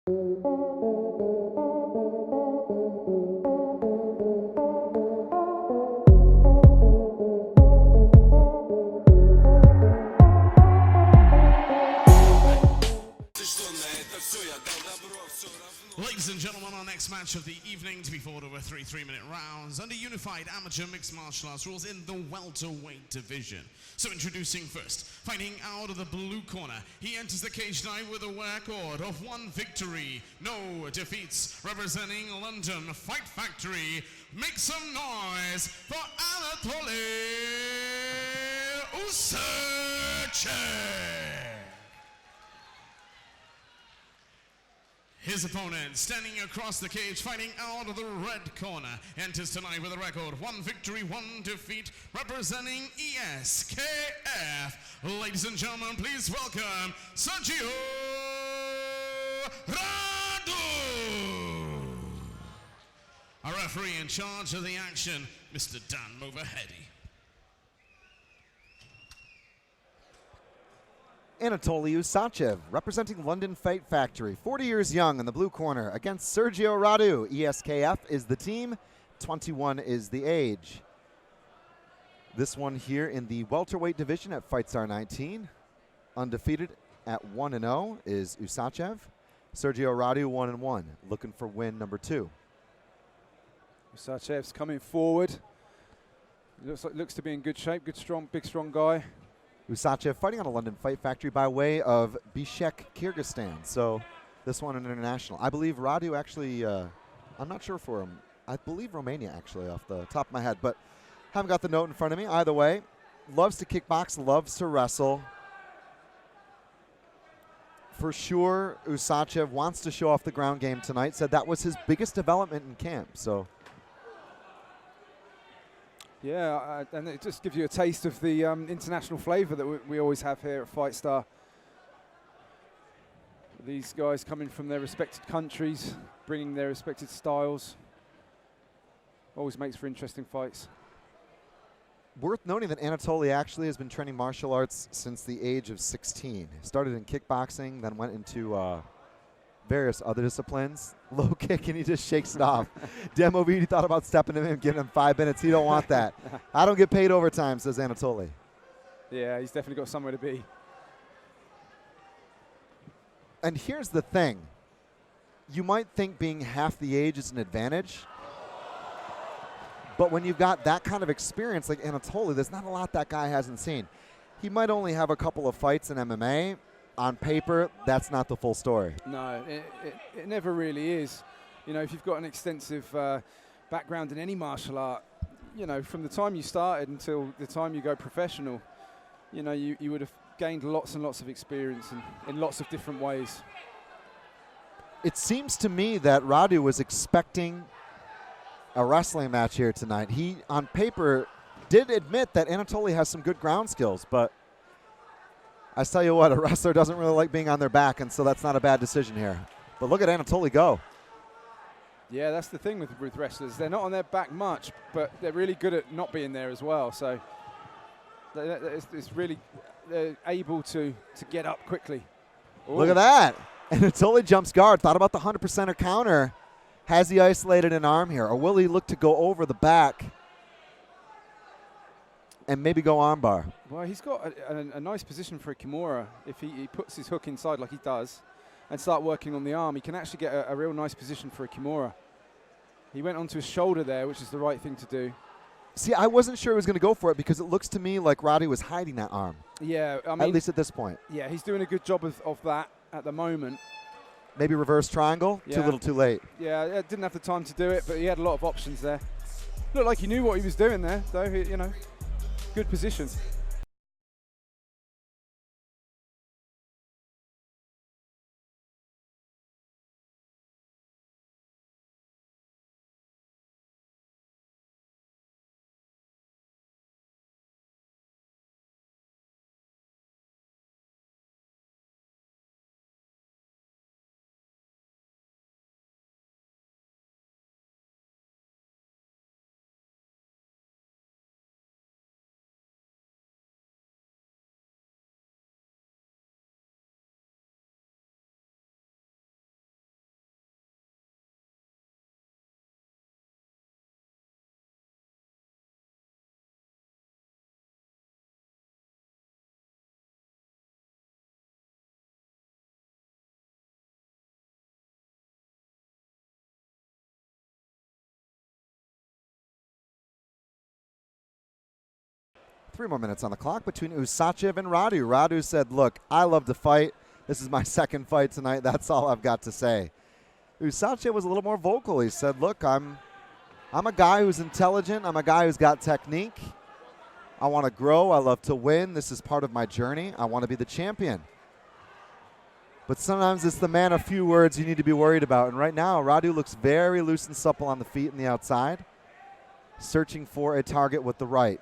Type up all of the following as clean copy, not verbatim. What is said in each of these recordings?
Ladies and gentlemen, our next match of the evening to be fought over 3 3-minute rounds under unified amateur mixed martial arts rules in the welterweight division. So introducing first, fighting out of the blue corner, he enters the cage tonight with a record of 1 victory, no defeats, representing London Fight Factory. Make some noise for Anatolii Usachev. His opponent, standing across the cage, fighting out of the red corner, enters tonight with a record 1 victory, 1 defeat, representing ESKF. Ladies and gentlemen, please welcome Sergiu Radu. Our referee in charge of the action, Mr. Dan Moverheady. Anatolii Usachev, representing London Fight Factory, 40 years young in the blue corner, against Sergiu Radu. ESKF is the team, 21 is the age. This one here in the welterweight division at FIGHTSTAR 19. Undefeated at 1-0 is Usachev. Sergiu Radu 1-1, looking for win number 2. Usachev's coming forward. Looks to be in good shape. Good, strong, big, strong guy. Usachev fighting on a London Fight Factory by way of Bishkek, Kyrgyzstan. So this one an international. I believe Radu actually, I'm not sure for him. I believe Romania actually off the top of my head, but haven't got the note in front of me. Either way, loves to kickbox, loves to wrestle. For sure, Usachev wants to show off the ground game tonight. Said that was his biggest development in camp. So. Yeah, and it just gives you a taste of the international flavour that we always have here at FIGHTSTAR. These guys coming from their respected countries, bringing their respected styles. Always makes for interesting fights. Worth noting that Anatolii actually has been training martial arts since the age of 16. Started in kickboxing, then went into various other disciplines. Low kick, and he just shakes it off. Demo Beat, he thought about stepping him in, giving him 5 minutes. He don't want that. I don't get paid overtime, says Anatolii. Yeah, he's definitely got somewhere to be. And here's the thing. You might think being half the age is an advantage, but when you've got that kind of experience like Anatolii, there's not a lot that guy hasn't seen. He might only have a couple of fights in MMA. On paper, that's not the full story. No, it never really is. You know, if you've got an extensive background in any martial art, you know, from the time you started until the time you go professional, you know, you would have gained lots and lots of experience in lots of different ways. It seems to me that Radu was expecting a wrestling match here tonight. He, on paper, did admit that Anatolii has some good ground skills, but I tell you what, a wrestler doesn't really like being on their back, and so that's not a bad decision here. But look at Anatolii go. Yeah, that's the thing with wrestlers. They're not on their back much, but they're really good at not being there as well. So it's really able to get up quickly. Ooh. Look at that. Anatolii jumps guard. Thought about the 100%er counter. Has he isolated an arm here, or will he look to go over the back and maybe go armbar? Well, he's got a nice position for a Kimura. If he puts his hook inside like he does and start working on the arm, he can actually get a real nice position for a Kimura. He went onto his shoulder there, which is the right thing to do. See, I wasn't sure he was going to go for it because it looks to me like Radu was hiding that arm. Yeah, I mean, at least at this point. Yeah, he's doing a good job of that at the moment. Maybe reverse triangle, yeah. Too little too late. Yeah, didn't have the time to do it, but he had a lot of options there. Looked like he knew what he was doing there, though, you know. Good position. 3 more minutes on the clock between Usachev and Radu. Radu said, look, I love to fight. This is my second fight tonight. That's all I've got to say. Usachev was a little more vocal. He said, look, I'm a guy who's intelligent. I'm a guy who's got technique. I want to grow. I love to win. This is part of my journey. I want to be the champion. But sometimes it's the man of few words you need to be worried about. And right now, Radu looks very loose and supple on the feet and the outside, searching for a target with the right.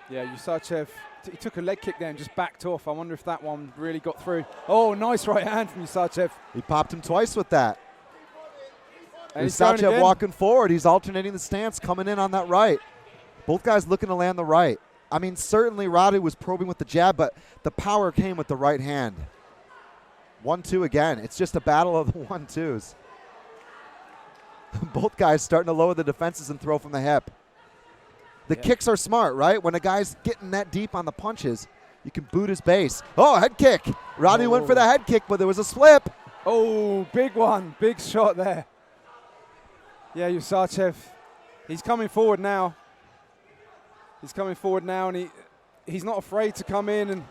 Yeah, Usachev, he took a leg kick there and just backed off. I wonder if that one really got through. Oh, nice right hand from Usachev. He popped him twice with that. And Usachev walking forward. He's alternating the stance, coming in on that right. Both guys looking to land the right. I mean, certainly Radu was probing with the jab, but the power came with the right hand. 1-2 again. It's just a battle of the 1-2s. Both guys starting to lower the defenses and throw from the hip. The kicks are smart, right? When a guy's getting that deep on the punches, you can boot his base. Oh, head kick. Radu went for the head kick, but there was a slip. Oh, big one. Big shot there. Yeah, Usachev, he's coming forward now. He's coming forward now, and he's not afraid to come in. And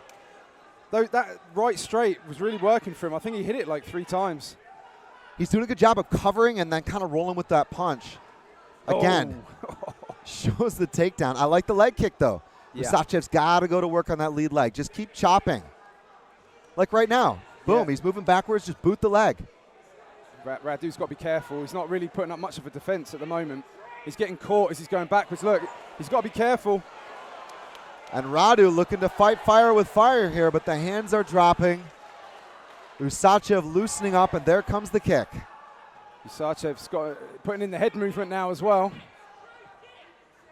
that right straight was really working for him. I think he hit it like 3 times. He's doing a good job of covering and then kind of rolling with that punch. Again, shows the takedown. I like the leg kick, though. Yeah. Usachev's got to go to work on that lead leg. Just keep chopping. Like right now. Boom, he's moving backwards. Just boot the leg. Radu's got to be careful. He's not really putting up much of a defense at the moment. He's getting caught as he's going backwards. Look, he's got to be careful. And Radu looking to fight fire with fire here, but the hands are dropping. Usachev loosening up, and there comes the kick. Usachev's putting in the head movement now as well.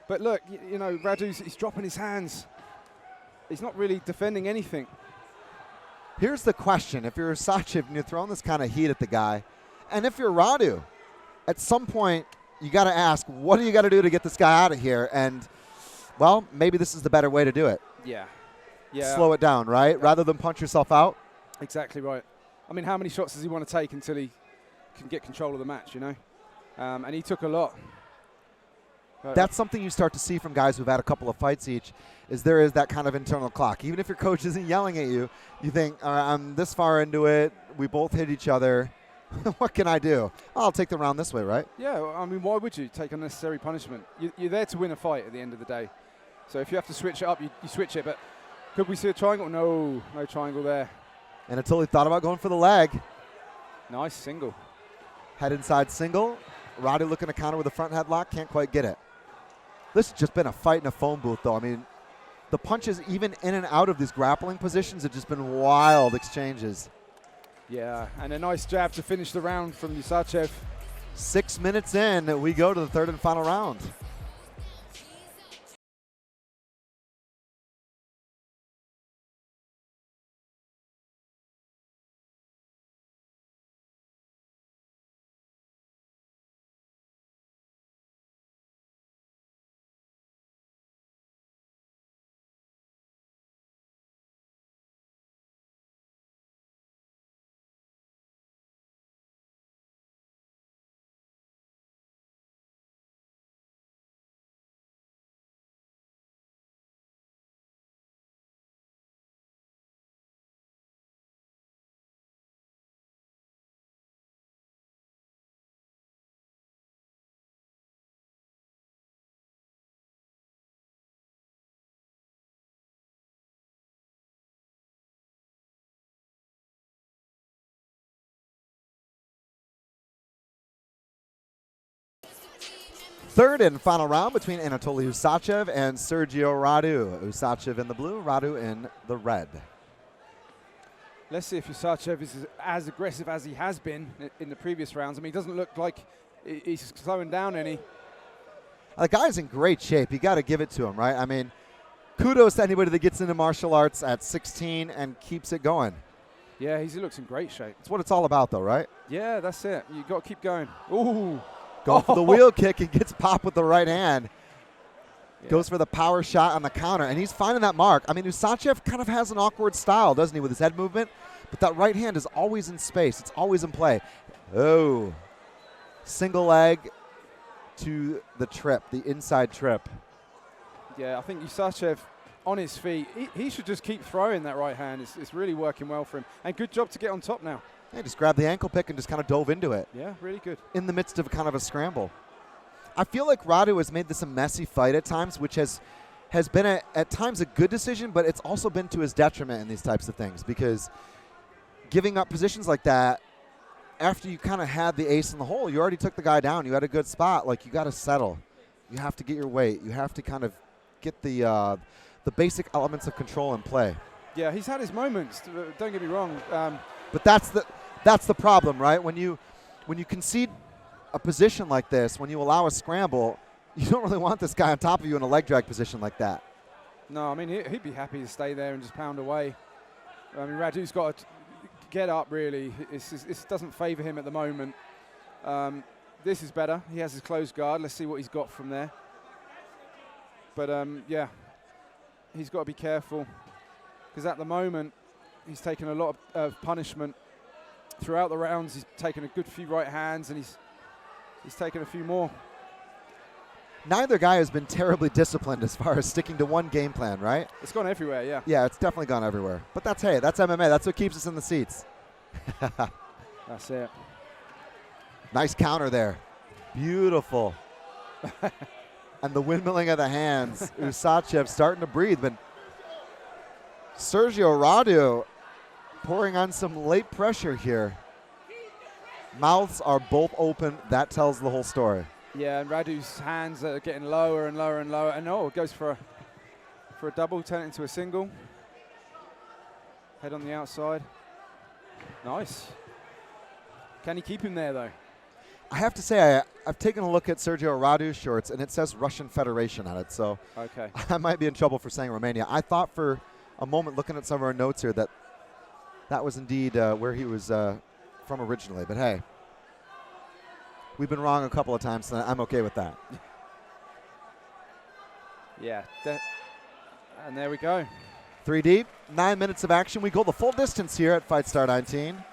But look, you know, he's dropping his hands. He's not really defending anything. Here's the question. If you're Usachev and you're throwing this kind of heat at the guy, and if you're Radu, at some point you got to ask, what do you got to do to get this guy out of here? And, well, maybe this is the better way to do it. Yeah. Slow it down, right? Rather than punch yourself out. Exactly right. I mean, how many shots does he want to take until he can get control of the match, you know? And he took a lot. That's something you start to see from guys who've had a couple of fights each, is there is that kind of internal clock. Even if your coach isn't yelling at you, you think, all right, I'm this far into it. We both hit each other. What can I do? I'll take the round this way, right? Yeah, I mean, why would you take unnecessary punishment? You're there to win a fight at the end of the day. So if you have to switch it up, you switch it. But could we see a triangle? No triangle there. Anatolii thought about going for the leg. Nice single. Head inside single. Radu looking to counter with a front headlock. Can't quite get it. This has just been a fight in a phone booth, though. I mean, the punches even in and out of these grappling positions have just been wild exchanges. Yeah, and a nice jab to finish the round from Usachev. 6 minutes in, we go to the third and final round. Third and final round between Anatolii Usachev and Sergiu Radu. Usachev in the blue, Radu in the red. Let's see if Usachev is as aggressive as he has been in the previous rounds. I mean, he doesn't look like he's slowing down any. The guy's in great shape. You got to give it to him, right? I mean, kudos to anybody that gets into martial arts at 16 and keeps it going. Yeah, he looks in great shape. It's what it's all about, though, right? Yeah, that's it. You got to keep going. Ooh. Going for the wheel kick and gets popped with the right hand. Yeah. Goes for the power shot on the counter, and he's finding that mark. I mean, Usachev kind of has an awkward style, doesn't he, with his head movement? But that right hand is always in space. It's always in play. Oh. Single leg to the trip, the inside trip. Yeah, I think Usachev on his feet, he should just keep throwing that right hand. It's really working well for him. And good job to get on top now. He just grabbed the ankle pick and just kind of dove into it. Yeah, really good. In the midst of kind of a scramble. I feel like Radu has made this a messy fight at times, which has been at times a good decision, but it's also been to his detriment in these types of things, because giving up positions like that after you kind of had the ace in the hole, you already took the guy down, you had a good spot, like you got to settle. You have to get your weight. You have to kind of get the basic elements of control in play. Yeah, he's had his moments, don't get me wrong. But that's the problem, right? When you concede a position like this, when you allow a scramble, you don't really want this guy on top of you in a leg drag position like that. No, I mean, he'd be happy to stay there and just pound away. I mean, Radu's got to get up, really. This doesn't favour him at the moment. This is better. He has his closed guard. Let's see what he's got from there. But, yeah, he's got to be careful, because at the moment he's taken a lot of punishment throughout the rounds. He's taken a good few right hands, and he's taken a few more. Neither guy has been terribly disciplined as far as sticking to one game plan, right? It's gone everywhere, yeah. Yeah, it's definitely gone everywhere. But that's MMA. That's what keeps us in the seats. That's it. Nice counter there. Beautiful. And the windmilling of the hands. Usachev starting to breathe, but Sergiu Radu pouring on some late pressure here. Mouths are both open. That tells the whole story. Yeah, and Radu's hands are getting lower and lower and lower. And it goes for a double, turn it into a single. Head on the outside. Nice. Can he keep him there, though? I have to say, I've taken a look at Sergiu Radu's shorts, and it says Russian Federation on it. So okay. I might be in trouble for saying Romania. I thought for a moment, looking at some of our notes here, that was indeed where he was from originally. But hey, we've been wrong a couple of times, so I'm okay with that. Yeah. And there we go. 3 deep, 9 minutes of action. We go the full distance here at FIGHTSTAR 19.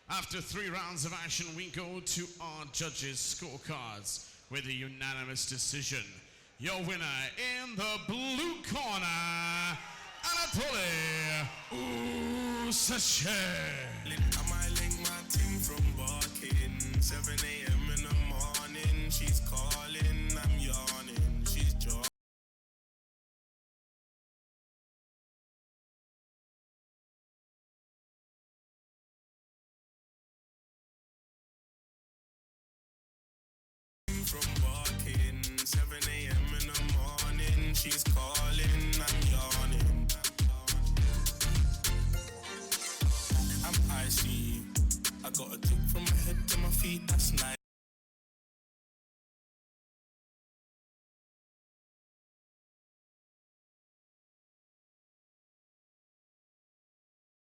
After 3 rounds of action, we go to our judges' scorecards with a unanimous decision. Your winner in the blue corner, Anatolii Usachev. I might link my team from barking. 7 a.m. in the morning, she's calling, I'm yawning, she's jogging. From barking, 7 a.m. in the morning, she's calling.